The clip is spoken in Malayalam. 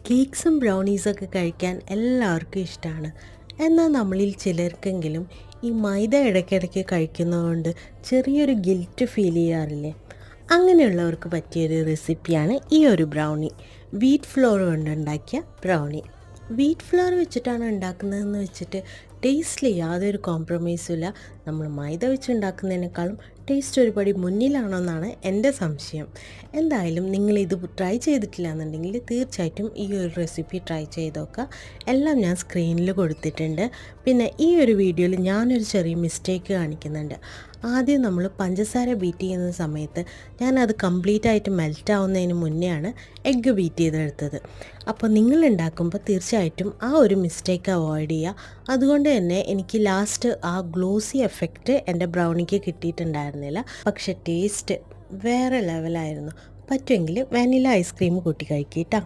കേക്ക്സും ബ്രൗണീസൊക്കെ കഴിക്കാൻ എല്ലാവർക്കും ഇഷ്ടമാണ്. എന്നാൽ നമ്മളിൽ ചിലർക്കെങ്കിലും ഈ മൈദ ഇടയ്ക്കിടയ്ക്ക് കഴിക്കുന്നതുകൊണ്ട് ചെറിയൊരു ഗിൽറ്റ് ഫീൽ ചെയ്യാറില്ലേ? അങ്ങനെയുള്ളവർക്ക് പറ്റിയൊരു റെസിപ്പിയാണ് ഈ ഒരു ബ്രൗണി. വീറ്റ് ഫ്ലോർ കൊണ്ടുണ്ടാക്കിയ ബ്രൗണി. വീറ്റ് ഫ്ലോർ വെച്ചിട്ടാണ് ഉണ്ടാക്കുന്നതെന്ന് വെച്ചിട്ട് ടേസ്റ്റിൽ യാതൊരു കോംപ്രമൈസും ഇല്ല. നമ്മൾ മൈദ വെച്ച് ഉണ്ടാക്കുന്നതിനേക്കാളും ടേസ്റ്റ് ഒരുപടി മുന്നിലാണെന്നാണ് എൻ്റെ സംശയം. എന്തായാലും നിങ്ങളിത് ട്രൈ ചെയ്തിട്ടില്ല എന്നുണ്ടെങ്കിൽ തീർച്ചയായിട്ടും ഈ ഒരു റെസിപ്പി ട്രൈ ചെയ്ത് നോക്കുക. എല്ലാം ഞാൻ സ്ക്രീനിൽ കൊടുത്തിട്ടുണ്ട്. പിന്നെ ഈ ഒരു വീഡിയോയിൽ ഞാനൊരു ചെറിയ മിസ്റ്റേക്ക് കാണിക്കുന്നുണ്ട്. ആദ്യം നമ്മൾ പഞ്ചസാര ബീറ്റ് ചെയ്യുന്ന സമയത്ത് ഞാനത് കംപ്ലീറ്റ് ആയിട്ട് മെൽറ്റ് ആവുന്നതിന് മുന്നെയാണ് എഗ്ഗ് ബീറ്റ് ചെയ്തെടുത്തത്. അപ്പോൾ നിങ്ങൾ ഉണ്ടാക്കുമ്പോൾ തീർച്ചയായിട്ടും ആ ഒരു മിസ്റ്റേക്ക് അവോയ്ഡ് ചെയ്യുക. അതുകൊണ്ട് തന്നെ എനിക്ക് ലാസ്റ്റ് ആ ഗ്ലോസി എഫക്റ്റ് എൻ്റെ ബ്രൗണിക്ക് കിട്ടിയിട്ടുണ്ടായിരുന്നില്ല. പക്ഷേ ടേസ്റ്റ് വേറെ ലെവലായിരുന്നു. പറ്റുമെങ്കിൽ വാനില ഐസ്ക്രീം കൂട്ടി കഴിക്കുക കേട്ടോ.